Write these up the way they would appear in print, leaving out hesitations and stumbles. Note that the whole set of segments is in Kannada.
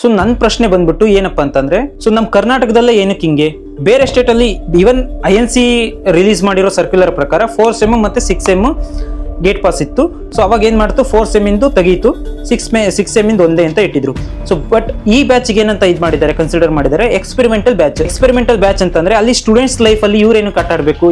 ಸೊ ನನ್ನ ಪ್ರಶ್ನೆ ಬಂದ್ಬಿಟ್ಟು ಏನಪ್ಪಾ ಅಂತಂದ್ರೆ, ಸೊ ನಮ್ಮ ಕರ್ನಾಟಕದಲ್ಲೇ ಏನಕ್ಕೆ ಹಿಂಗೆ? ಬೇರೆ ಸ್ಟೇಟ್ ಅಲ್ಲಿ ಈವನ್ INC ರಿಲೀಸ್ ಮಾಡಿರೋ ಸರ್ಕ್ಯುಲರ್ ಪ್ರಕಾರ 4 ಸೆಮ್ ಮತ್ತೆ 6 ಸೆಮ್ ಗೇಟ್ ಪಾಸ್ ಇತ್ತು. ಸೊ ಅವಾಗ ಏನ್ ಮಾಡ್ತು, 4 ಸೆಮ್ ಇಂದು ತೆಗೀತು, 6 ಸೆಮ್ ಇಂದು ಒಂದೇ ಅಂತ ಇಟ್ಟಿದ್ರು. ಸೊ ಬಟ್ ಈ ಬ್ಯಾಚ್ ಏನಂತ ಇದು ಮಾಡಿದ್ದಾರೆ, ಕನ್ಸಿಡರ್ ಮಾಡಿದ್ದಾರೆ ಎಕ್ಸ್ಪೆರಿಮೆಂಟಲ್ ಬ್ಯಾಚ್. ಎಕ್ಸ್ಪೆರಿಮೆಂಟಲ್ ಬ್ಯಾಚ್ ಅಂತಂದ್ರೆ ಅಲ್ಲಿ ಸ್ಟೂಡೆಂಟ್ಸ್ ಲೈಫ್ ಅಲ್ಲಿ ಇವ್ರೇನು ಕಟ್ಟಾಡ್ಬೇಕು,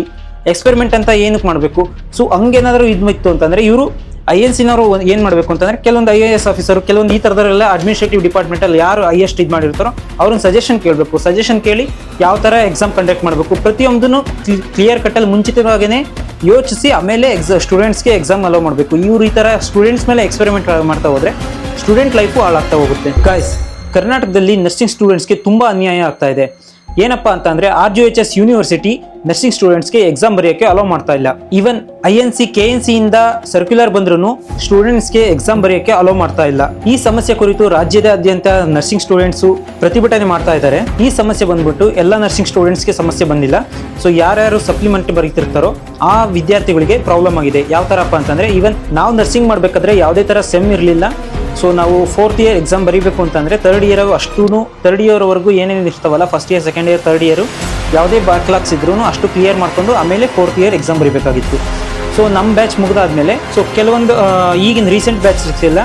ಎಕ್ಸ್ಪೆರಿಮೆಂಟ್ ಅಂತ ಏನಕ್ಕೆ ಮಾಡಬೇಕು. ಸೊ ಹಂಗೇನಾದ್ರು ಇದು ಇತ್ತು ಅಂತಂದ್ರೆ ಇವರು INC-ನವರು ಏನ್ ಮಾಡಬೇಕು ಅಂತಂದ್ರೆ, ಕೆಲವೊಂದು IAS ಆಫೀಸರ್, ಕೆಲವೊಂದು ಈ ತರದವರೆಲ್ಲ ಅಡ್ಮಿನಿಸ್ಟ್ರೇಟಿವ್ ಡಿಪಾರ್ಟ್ಮೆಂಟ್ ಅಲ್ಲಿ ಯಾರು ಹೈಯೆಸ್ಟ್ ಇದು ಮಾಡಿರ್ತಾರೋ ಅವ್ರನ್ನ ಸಜೆಷನ್ ಕೇಳಬೇಕು. ಸಜೆಷನ್ ಕೇಳಿ ಯಾವ ತರ ಎಕ್ಸಾಮ್ ಕಂಡಕ್ಟ್ ಮಾಡಬೇಕು, ಪ್ರತಿಯೊಂದನ್ನು ಕ್ಲಿಯರ್ ಕಟ್ಟಲ್ಲಿ ಮುಂಚಿತವಾಗೇ ಯೋಚಿಸಿ ಆಮೇಲೆ ಸ್ಟೂಡೆಂಟ್ಸ್ಗೆ ಎಕ್ಸಾಮ್ ಅಲೋ ಮಾಡಬೇಕು. ಇವ್ರು ಈ ತರ ಸ್ಟೂಡೆಂಟ್ಸ್ ಮೇಲೆ ಎಕ್ಸ್ಪೆರಿಮೆಂಟ್ ಮಾಡ್ತಾ ಹೋದ್ರೆ ಸ್ಟೂಡೆಂಟ್ ಲೈಫು ಹಾಳಾಗ್ತಾ ಹೋಗುತ್ತೆ. ಗಾಯ್ಸ್, ಕರ್ನಾಟಕದಲ್ಲಿ ನರ್ಸಿಂಗ್ ಸ್ಟೂಡೆಂಟ್ಸ್ಗೆ ತುಂಬಾ ಅನ್ಯಾಯ ಆಗ್ತಾ ಇದೆ. ಏನಪ್ಪಾ ಅಂತಂದ್ರೆ RGHS ಯೂನಿವರ್ಸಿಟಿ ನರ್ಸಿಂಗ್ ಸ್ಟೂಡೆಂಟ್ಸ್ಗೆ ಎಕ್ಸಾಮ್ ಬರೆಯೋಕೆ ಅಲೋ ಮಾಡ್ತಾ ಇಲ್ಲ. ಈವನ್ INC KNC ಇಂದ ಸರ್ಕ್ಯುಲರ್ ಬಂದ್ರು ಸ್ಟೂಡೆಂಟ್ಸ್ಗೆ ಎಕ್ಸಾಮ್ ಬರೆಯೋಕೆ ಅಲೋ ಮಾಡ್ತಾ ಇಲ್ಲ. ಈ ಸಮಸ್ಯೆ ಕುರಿತು ರಾಜ್ಯದಾದ್ಯಂತ ನರ್ಸಿಂಗ್ ಸ್ಟೂಡೆಂಟ್ಸ್ ಪ್ರತಿಭಟನೆ ಮಾಡ್ತಾ ಇದ್ದಾರೆ. ಈ ಸಮಸ್ಯೆ ಬಂದ್ಬಿಟ್ಟು ಎಲ್ಲ ನರ್ಸಿಂಗ್ ಸ್ಟೂಡೆಂಟ್ಸ್ಗೆ ಸಮಸ್ಯೆ ಬಂದಿಲ್ಲ. ಸೊ ಯಾರ್ಯಾರು ಸಪ್ಲಿಮೆಂಟ್ ಬರೀತಿರ್ತಾರೋ ಆ ವಿದ್ಯಾರ್ಥಿಗಳಿಗೆ ಪ್ರಾಬ್ಲಮ್ ಆಗಿದೆ. ಯಾವ ತರಪ್ಪ ಅಂತಂದ್ರೆ, ಈವನ್ ನಾವು ನರ್ಸಿಂಗ್ ಮಾಡ್ಬೇಕಾದ್ರೆ ಯಾವುದೇ ತರ ಸೆಮ್ ಇರಲಿಲ್ಲ. ಸೊ ನಾವು 4th ಇಯರ್ ಎಕ್ಸಾಮ್ ಬರೀಬೇಕು ಅಂತಂದರೆ ಥರ್ಡ್ ಇಯರ್ವರೆಗೂ ಏನೇನು ಇರ್ತಾವಲ್ಲ, first year, second year, third year ಯಾವುದೇ ಬ್ಯಾಕ್ಲಾಗ್ಸ್ ಇದ್ರೂ ಅಷ್ಟು ಕ್ಲಿಯರ್ ಮಾಡ್ಕೊಂಡು ಆಮೇಲೆ 4th ಇಯರ್ ಎಕ್ಸಾಮ್ ಬರೀಬೇಕಾಗಿತ್ತು. ಸೊ ನಮ್ಮ ಬ್ಯಾಚ್ ಮುಗಿದಾದ್ಮೇಲೆ ಸೊ ಕೆಲವೊಂದು ಈಗಿನ ರೀಸೆಂಟ್ ಬ್ಯಾಚಸ್ ಎಲ್ಲ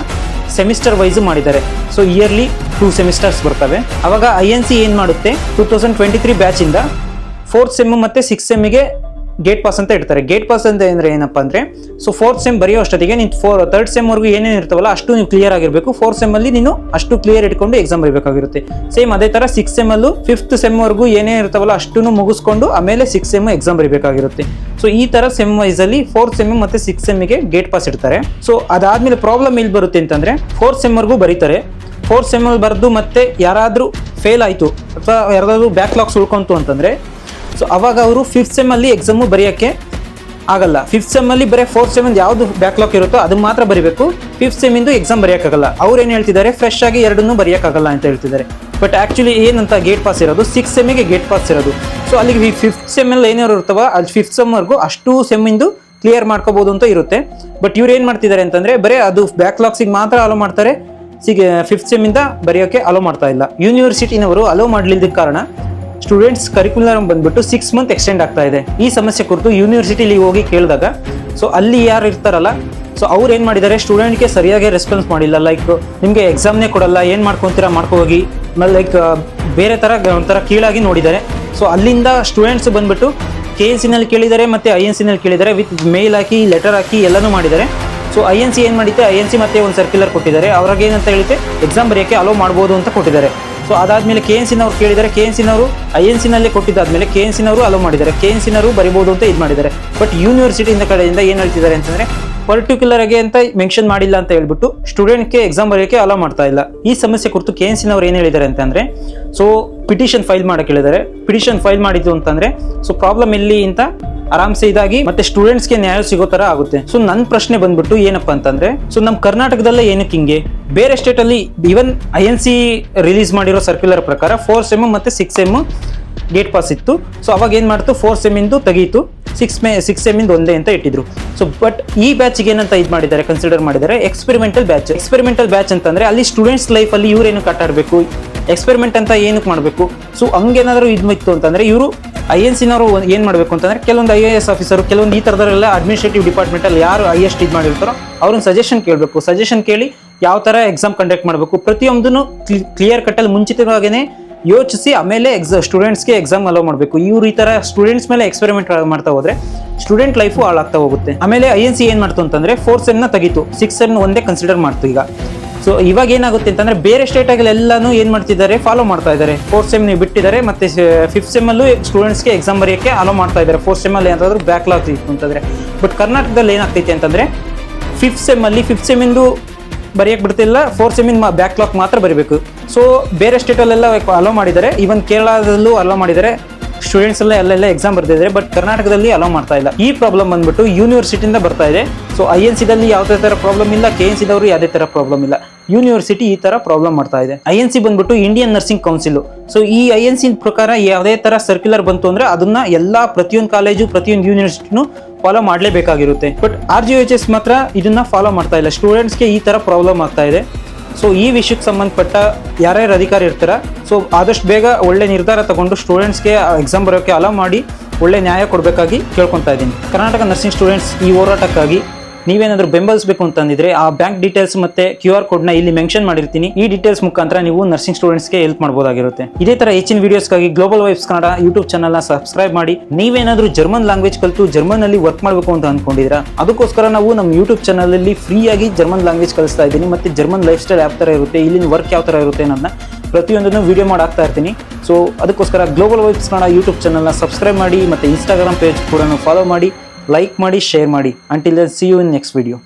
ಸೆಮಿಸ್ಟರ್ ವೈಸು ಮಾಡಿದ್ದಾರೆ. ಸೊ ಇಯರ್ಲಿ 2 ಸೆಮಿಸ್ಟರ್ಸ್ ಬರ್ತವೆ. ಅವಾಗ INC ಏನು ಮಾಡುತ್ತೆ, 2023 ಬ್ಯಾಚಿಂದ 4th ಸೆಮ್ ಮತ್ತು 6th ಸೆಮ್ಮಿಗೆ ಗೇಟ್ ಪಾಸ್ ಅಂತ ಇಡ್ತಾರೆ. ಗೇಟ್ ಪಾಸ್ ಅಂತ ಅಂದ್ರೆ ಏನಪ್ಪಾ ಅಂದ್ರೆ, ಸೊ 4th ಸೆಮ್ ಬರೆಯೋ ಅಷ್ಟೊತ್ತಿಗೆ ನೀನು 3rd ಸೆಮ್ವರೆಗೂ ಏನೇನು ಇರ್ತಾವಲ್ಲ ಅಷ್ಟು ನೀವು ಕ್ಲಿಯರ್ ಆಗಿರಬೇಕು. 4th ಸೆಮ್ಮಲ್ಲಿ ನೀನು ಅಷ್ಟು ಕ್ಲಿಯರ್ ಇಟ್ಕೊಂಡು ಎಕ್ಸಾಮ್ ಬರೀಬೇಕಾಗಿರುತ್ತೆ. ಸೇಮ್ ಅದೇ ತರ 6th ಸೆಮ್ಮಲ್ಲೂ 5th ಸೆಮ್ವರೆಗೂ ಏನೇನು ಇರ್ತಾವಲ್ಲ ಅಷ್ಟನ್ನು ಮುಗಿಸ್ಕೊಂಡು ಆಮೇಲೆ 6th ಸೆಮ್ ಎಕ್ಸಾಮ್ ಬರೀಬೇಕಾಗಿರುತ್ತೆ. ಸೊ ಈ ತರ ಸೆಮ್ ವೈಸ್ ಅಲ್ಲಿ 4th ಸೆಮ್ ಮತ್ತೆ 6th ಸೆಮ್ಮಿಗೆ ಗೇಟ್ ಪಾಸ್ ಇಡ್ತಾರೆ. ಸೊ ಅದಾದ್ಮೇಲೆ ಪ್ರಾಬ್ಲಮ್ ಇಲ್ಲಿ ಬರುತ್ತೆ ಅಂತಂದ್ರೆ, 4th ಸೆಮ್ವರೆಗೂ ಬರೀತಾರೆ. 4th ಸೆಮ್ಮಲ್ಲಿ ಬರೆದು ಮತ್ತೆ ಯಾರಾದ್ರೂ ಫೇಲ್ ಆಯ್ತು ಅಥವಾ ಯಾರಾದ್ರೂ ಬ್ಯಾಕ್ಲಾಗ್ಸ್ ಉಳ್ಕೊಂತು ಅಂತಂದ್ರೆ, ಸೊ ಅವಾಗ ಅವರು 5th ಸೆಮ್ಮಲ್ಲಿ ಎಕ್ಸಾಮು ಬರೆಯೋಕ್ಕೆ ಆಗಲ್ಲ. 5th ಸೆಮ್ಮಲ್ಲಿ ಬರೀ 4th ಸೆಮ್ ಯಾವುದು ಬ್ಯಾಕ್ಲಾಗ್ ಇರುತ್ತೋ ಅದು ಮಾತ್ರ ಬರೀಬೇಕು. 5th ಸೆಮ್ಮಿಂದು exam ಬರೆಯೋಕ್ಕಾಗಲ್ಲ. ಅವ್ರು ಏನು ಹೇಳ್ತಿದ್ದಾರೆ, ಫ್ರೆಶ್ ಆಗಿ ಎರಡನ್ನೂ ಬರೆಯೋಕ್ಕಾಗಲ್ಲ ಅಂತ ಹೇಳ್ತಿದ್ದಾರೆ. ಬಟ್ ಆ್ಯಕ್ಚುಲಿ ಏನಂತ ಗೇಟ್ ಪಾಸ್ ಇರೋದು 6th ಸೆಮ್ಮಿಗೆ ಗೇಟ್ ಪಾಸ್ ಇರೋದು. ಸೊ ಅಲ್ಲಿಗೆ 5th ಸೆಮ್ಮಲ್ಲಿ ಏನಾರು ಇರ್ತವ ಅಲ್ಲಿ 5th ಸೆಮ್ವರೆಗೂ ಅಷ್ಟು ಸೆಮ್ಮಿಂದು ಕ್ಲಿಯರ್ ಮಾಡ್ಕೋಬೋದು ಅಂತ ಇರುತ್ತೆ. ಬಟ್ ಇವ್ರು ಏನು ಮಾಡ್ತಿದ್ದಾರೆ ಅಂತಂದರೆ, ಬರೀ ಅದು ಬ್ಯಾಕ್ಲಾಗ್ಸಿಗೆ ಮಾತ್ರ ಅಲೋ ಮಾಡ್ತಾರೆ, 5th ಸೆಮ್ಮಿಂದ ಬರೆಯೋಕ್ಕೆ ಅಲೋ ಮಾಡ್ತಾ ಇಲ್ಲ. ಯೂನಿವರ್ಸಿಟಿನವರು ಅಲೋ ಮಾಡಲಿದ್ದಕ್ಕೆ ಕಾರಣ ಸ್ಟೂಡೆಂಟ್ಸ್ ಕರಿಕ್ಯುಲಮ್ ಬಂದ್ಬಿಟ್ಟು 6 ಮಂತ್ ಎಕ್ಸ್ಟೆಂಡ್ ಆಗ್ತಾ ಇದೆ. ಈ ಸಮಸ್ಯೆ ಕುರಿತು ಯೂನಿವರ್ಸಿಟಿಲಿ ಹೋಗಿ ಕೇಳಿದಾಗ, ಸೊ ಅಲ್ಲಿ ಯಾರು ಇರ್ತಾರಲ್ಲ, ಸೊ ಅವ್ರು ಏನು ಮಾಡಿದ್ದಾರೆ, ಸ್ಟೂಡೆಂಟ್ಗೆ ಸರಿಯಾಗಿ ರೆಸ್ಪಾನ್ಸ್ ಮಾಡಿಲ್ಲ. ಲೈಕ್ ನಿಮಗೆ ಎಕ್ಸಾಮ್ನೇ ಕೊಡಲ್ಲ, ಏನು ಮಾಡ್ಕೊತೀರಾ ಮಾಡ್ಕೋಗಿ, ಆಮೇಲೆ ಲೈಕ್ ಬೇರೆ ಥರ ಒಂಥರ ಕೀಳಾಗಿ ನೋಡಿದ್ದಾರೆ. ಸೊ ಅಲ್ಲಿಂದ ಸ್ಟೂಡೆಂಟ್ಸ್ ಬಂದ್ಬಿಟ್ಟು KNC-ನಲ್ಲಿ ಕೇಳಿದ್ದಾರೆ ಮತ್ತು INC-ನಲ್ಲಿ ಕೇಳಿದ್ದಾರೆ. ವಿತ್ ಮೇಲ್ ಹಾಕಿ, ಲೆಟರ್ ಹಾಕಿ ಎಲ್ಲನೂ ಮಾಡಿದ್ದಾರೆ. ಸೊ INC ಏನು ಮಾಡಿತ್ತೆ, INC ಮತ್ತೆ ಒಂದು ಸರ್ಕ್ಯುಲರ್ ಕೊಟ್ಟಿದ್ದಾರೆ. ಅವ್ರಿಗೆ ಏನಂತ ಹೇಳಿತೆ, ಎಕ್ಸಾಮ್ ಬರೆಯೋಕ್ಕೆ ಅಲೋ ಮಾಡ್ಬೋದು ಅಂತ ಕೊಟ್ಟಿದ್ದಾರೆ. ಸೊ ಅದಾದಮೇಲೆ KNC-ನವ್ರು ಕೇಳಿದ್ದಾರೆ. KNC-ನವರು INC-ನಲ್ಲೇ ಕೊಟ್ಟಿದ್ದಾದ್ಮೇಲೆ KNC-ನವರು ಅಲೋ ಮಾಡಿದ್ದಾರೆ. KNC-ನವರು ಬರಿಬೋದು ಅಂತ ಇದು ಮಾಡಿದ್ದಾರೆ. ಬಟ್ ಯೂನಿವರ್ಸಿಟಿಯಿಂದ ಕಡೆಯಿಂದ ಏನು ಹೇಳ್ತಿದ್ದಾರೆ ಅಂತಂದರೆ, ಪರ್ಟಿಕ್ಯುಲರ್ ಆಗಿ ಅಂತ ಮೆನ್ಷನ್ ಮಾಡಿಲ್ಲ ಅಂತ ಹೇಳ್ಬಿಟ್ಟು ಸ್ಟೂಡೆಂಟ್ಗೆ ಎಕ್ಸಾಮ್ ಬರೆಯೋಕ್ಕೆ ಅಲೋ ಮಾಡ್ತಾ ಇಲ್ಲ. ಈ ಸಮಸ್ಯೆ ಕುರಿತು KNC-ನವ್ರು ಏನು ಹೇಳಿದ್ದಾರೆ ಅಂತಂದರೆ, ಸೊ ಪಿಟಿಷನ್ ಫೈಲ್ ಮಾಡಕ್ಕೆ ಹೇಳಿದ್ದಾರೆ. ಪಿಟಿಷನ್ ಫೈಲ್ ಮಾಡಿದ್ದು ಅಂತಂದರೆ, ಸೊ ಪ್ರಾಬ್ಲಮ್ ಎಲ್ಲಿ ಅಂತ ಆರಾಮ್ಸೆ ಇದಾಗಿ ಮತ್ತೆ ಸ್ಟೂಡೆಂಟ್ಸ್ಗೆ ನ್ಯಾಯ ಸಿಗೋ ತರ ಆಗುತ್ತೆ. ಸೊ ನನ್ನ ಪ್ರಶ್ನೆ ಬಂದ್ಬಿಟ್ಟು ಏನಪ್ಪಾ ಅಂತಂದ್ರೆ, ಸೊ ನಮ್ಮ ಕರ್ನಾಟಕದಲ್ಲೇ ಏನಕ್ಕೆ ಹಿಂಗೆ? ಬೇರೆ ಸ್ಟೇಟ್ ಅಲ್ಲಿ ಈವನ್ INC ರಿಲೀಸ್ ಮಾಡಿರೋ ಸರ್ಕ್ಯುಲರ್ ಪ್ರಕಾರ 4 ಸೆಮ್ ಮತ್ತೆ 6 ಸೆಮ್ ಗೇಟ್ ಪಾಸ್ ಇತ್ತು. ಸೊ ಅವಾಗ ಏನ್ ಮಾಡ್ತು, 4 ಸೆಮ್ ಇಂದು ತೆಗೀತು, 6 ಸೆಮ್ ಇಂದು ಒಂದೇ ಅಂತ ಇಟ್ಟಿದ್ರು. ಸೊ ಬಟ್ ಈ ಬ್ಯಾಚ್ಗೆ ಏನಂತ ಇದು ಮಾಡಿದ್ದಾರೆ, ಕನ್ಸಿಡರ್ ಮಾಡಿದ್ದಾರೆ ಎಕ್ಸ್ಪೆರಿಮೆಂಟಲ್ ಬ್ಯಾಚ್. ಎಕ್ಸ್ಪೆರಿಮೆಂಟಲ್ ಬ್ಯಾಚ್ ಅಂತಂದ್ರೆ ಅಲ್ಲಿ ಸ್ಟೂಡೆಂಟ್ಸ್ ಲೈಫ್ ಅಲ್ಲಿ ಇವ್ರೇನು ಕಟ್ಟಾಡಬೇಕು, ಎಕ್ಸ್ಪೆರಿಮೆಂಟ್ ಅಂತ ಏನಕ್ಕೆ ಮಾಡಬೇಕು. ಸೊ ಹಂಗೇನಾದ್ರು ಇದು ಇತ್ತು ಅಂತಂದ್ರೆ ಇವರು INC-ನವರು ಏನು ಮಾಡಬೇಕು ಅಂತಂದ್ರೆ, ಕೆಲವೊಂದು IAS ಆಫೀಸರ್, ಕೆಲವೊಂದು ಈ ಥರದವರೆಲ್ಲ ಅಡ್ಮಿನಿಸ್ಟ್ರೇಟಿವ್ ಡಿಪಾರ್ಟ್ಮೆಂಟ್ ಅಲ್ಲಿ ಯಾರು ಹೈಯೆಸ್ಟ್ ಇದು ಮಾಡಿರ್ತಾರೋ ಅವ್ರನ್ನ ಸಜೆಷನ್ ಕೇಳಬೇಕು. ಸಜೆಷನ್ ಕೇಳಿ ಯಾವ ಥರ ಎಕ್ಸಾಮ್ ಕಂಡಕ್ಟ್ ಮಾಡಬೇಕು, ಪ್ರತಿಯೊಂದನ್ನು ಕ್ಲಿಯರ್ ಕಟ್ಟಲ್ಲಿ ಮುಂಚಿತವಾಗೇ ಯೋಚಿಸಿ ಆಮೇಲೆ ಸ್ಟೂಡೆಂಟ್ಸ್ಗೆ ಎಕ್ಸಾಮ್ ಅಲೋ ಮಾಡಬೇಕು. ಇವ್ರು ಈ ಥರ ಸ್ಟೂಡೆಂಟ್ಸ್ ಮೇಲೆ ಎಕ್ಸ್ಪೆರಿಮೆಂಟ್ ಮಾಡ್ತಾ ಹೋದ್ರೆ ಸ್ಟೂಡೆಂಟ್ ಲೈಫು ಹಾಳಾಗ್ತಾ ಹೋಗುತ್ತೆ. ಆಮೇಲೆ INC ಏನು ಮಾಡ್ತು ಅಂತಂದ್ರೆ 4th ಸೆಮ್ನ ತೆಗೀತು, 6th ಸೆಮ್ ಒಂದೇ ಕನ್ಸಿಡರ್ ಮಾಡ್ತು ಈಗ. ಸೊ ಇವಾಗ ಏನಾಗುತ್ತೆ ಅಂತಂದ್ರೆ, ಬೇರೆ ಸ್ಟೇಟಾಗಲೆಲ್ಲನೂ ಏನು ಮಾಡ್ತಿದ್ದಾರೆ, ಫಾಲೋ ಮಾಡ್ತಾ ಇದ್ದಾರೆ. 4th ಸೆಮ್ ನೀವು ಬಿಟ್ಟಿದ್ದಾರೆ, ಮತ್ತೆ 5th ಸೆಮ್ಮಲ್ಲೂ ಸ್ಟೂಡೆಂಟ್ಸ್ಗೆ ಎಕ್ಸಾಮ್ ಬರೆಯೋಕ್ಕೆ ಅಲೋ ಮಾಡ್ತಾ ಇದ್ದಾರೆ. 4th ಸೆಮ್ಮಲ್ಲಿ ಏನಾದರೂ ಬ್ಯಾಕ್ಲಾಗ್ ಇತ್ತು ಅಂತಂದರೆ. ಬಟ್ ಕರ್ನಾಟಕದಲ್ಲಿ ಏನಾಗ್ತೈತೆ ಅಂತಂದರೆ, 5th ಸೆಮ್ಮಿಂದು ಬರೆಯಕ್ಕೆ ಬಿಡ್ತಿಲ್ಲ, 4th ಸೆಮ್ಮಿನ ಬ್ಯಾಕ್ಲಾಗ್ ಮಾತ್ರ ಬರೀಬೇಕು. ಸೊ ಬೇರೆ ಸ್ಟೇಟಲ್ಲೆಲ್ಲ ಅಲೋ ಮಾಡಿದ್ದಾರೆ, ಈವನ್ ಕೇರಳದಲ್ಲೂ ಅಲೋ ಮಾಡಿದ್ದಾರೆ. ಸ್ಟೂಡೆಂಟ್ಸ್ ಅಲ್ಲೆಲ್ಲ ಎಕ್ಸಾಮ್ ಬರ್ತಿದ್ದಾರೆ. ಬಟ್ ಕರ್ನಾಟಕದಲ್ಲಿ ಅಲೋ ಮಾಡ್ತಾ ಇಲ್ಲ. ಈ ಪ್ರಾಬ್ಲಮ್ ಬಂದ್ಬಿಟ್ಟು ಯೂನಿವರ್ಸಿಟಿಯಿಂದ ಬರ್ತಾ ಇದೆ. ಸೊ INC-ದಲ್ಲಿ ಯಾವುದೇ ಥರ ಪ್ರಾಬ್ಲಮ್ ಇಲ್ಲ, KNC-ದವರು ಯಾವುದೇ ಥರ ಪ್ರಾಬ್ಲಮ್ ಇಲ್ಲ. ಯೂನಿವರ್ಸಿಟಿ ಈ ಥರ ಪ್ರಾಬ್ಲಮ್ ಮಾಡ್ತಾ ಇದೆ. INC ಬಂದ್ಬಿಟ್ಟು ಇಂಡಿಯನ್ ನರ್ಸಿಂಗ್ ಕೌನ್ಸಿಲ್. ಸೊ ಈ INC ಪ್ರಕಾರ ಯಾವುದೇ ಥರ ಸರ್ಕ್ಯುಲರ್ ಬಂತು ಅಂದರೆ ಅದನ್ನ ಪ್ರತಿಯೊಂದು ಕಾಲೇಜು, ಪ್ರತಿಯೊಂದು ಯೂನಿವರ್ಸಿಟಿನೂ ಫಾಲೋ ಮಾಡಲೇಬೇಕಾಗಿರುತ್ತೆ. ಬಟ್ RGHS ಮಾತ್ರ ಇದನ್ನ ಫಾಲೋ ಮಾಡ್ತಾ ಇಲ್ಲ. ಸ್ಟೂಡೆಂಟ್ಸ್ಗೆ ಈ ಥರ ಪ್ರಾಬ್ಲಮ್ ಆಗ್ತಾ ಇದೆ. ಸೊ ಈ ವಿಷಯಕ್ಕೆ ಸಂಬಂಧಪಟ್ಟ ಯಾರ್ಯಾರು ಅಧಿಕಾರಿ ಇರ್ತಾರ ಸೊ ಆದಷ್ಟು ಬೇಗ ಒಳ್ಳೆ ನಿರ್ಧಾರ ತಗೊಂಡು ಸ್ಟೂಡೆಂಟ್ಸ್ಗೆ ಎಕ್ಸಾಮ್ ಬರೋಕ್ಕೆ ಅಲೋ ಮಾಡಿ ಒಳ್ಳೆ ನ್ಯಾಯ ಕೊಡಬೇಕಾಗಿ ಕೇಳ್ಕೊತಾ ಇದ್ದೀನಿ. ಕರ್ನಾಟಕ ನರ್ಸಿಂಗ್ ಸ್ಟೂಡೆಂಟ್ಸ್ ಈ ಹೋರಾಟಕ್ಕಾಗಿ ನೀವೇನಾದ್ರೂ ಬೆಂಬಲಿಸಬೇಕು ಅಂತಂದಿದ್ರೆ ಆ ಬ್ಯಾಂಕ್ ಡೀಟೇಲ್ಸ್ ಮತ್ತೆ QR ಕೋಡ್ನ ಇಲ್ಲಿ ಮೆನ್ಷನ್ ಮಾಡಿರ್ತೀನಿ. ಈ ಡೀಟೇಲ್ಸ್ ಮುಖಾಂತರ ನೀವು ನರ್ಸಿಂಗ್ ಸ್ಟೂಡೆಂಟ್ಸ್ಗೆ ಹೆಲ್ಪ್ ಮಾಡಬಹುದಾಗಿರುತ್ತೆ. ಇದೇ ತರ ಹೆಚ್ಚಿನ ವಿಡಿಯೋಸ್ಗಾಗಿ ಗ್ಲೋಬಲ್ ವೈಬ್ಸ್ ಕನ್ನಡ ಯೂಟ್ಯೂಬ್ ಚಾನಲ್ನ ಸಬ್ಸ್ಕ್ರೈಬ್ ಮಾಡಿ. ನೀವೇನಾದ್ರೂ ಜರ್ಮನ್ ಲ್ಯಾಂಗ್ವೇಜ್ ಕಲಿತು ಜರ್ಮನ್ ಅಲ್ಲಿ ವರ್ಕ್ ಮಾಡಬೇಕು ಅಂತ ಅನ್ಕೊಂಡಿದ್ದೀರಾ, ಅದಕ್ಕೋಸ್ಕರ ನಾವು ನಮ್ಮ ಯೂಟ್ಯೂಬ್ ಚಾನಲ್ ಅಲ್ಲಿ ಫ್ರೀ ಆಗಿ ಜರ್ಮನ್ ಲ್ಯಾಂಗ್ವೇಜ್ ಕಲಿಸ್ತಾ ಇದ್ದೀನಿ. ಮತ್ತೆ ಜರ್ಮನ್ ಲೈಫ್ ಸ್ಟೈಲ್ ಯಾವ ತರ ಇರುತ್ತೆ, ಇಲ್ಲಿನ ವರ್ಕ್ ಯಾವ ತರ ಇರುತ್ತೆ ಅನ್ನೋದನ್ನ ಪ್ರತಿಯೊಂದನ್ನು ವಿಡಿಯೋ ಮಾಡಿ ಹಾಕ್ತಾ ಇರ್ತೀನಿ. ಸೊ ಅದಕ್ಕೋಸ್ಕರ ಗ್ಲೋಬಲ್ ವೈಬ್ಸ್ ಕನ್ನಡ ಯೂಟ್ಯೂಬ್ ಚಾನಲ್ನ ಸಬ್ಸ್ಕ್ರೈಬ್ ಮಾಡಿ. ಮತ್ತೆ ಇನ್ಸ್ಟಾಗ್ರಾಮ್ ಪೇಜ್ ಕೂಡ ಫಾಲೋ ಮಾಡಿ, ಲೈಕ್ ಮಾಡಿ, ಶೇರ್ ಮಾಡಿ. Until then, see you in next video.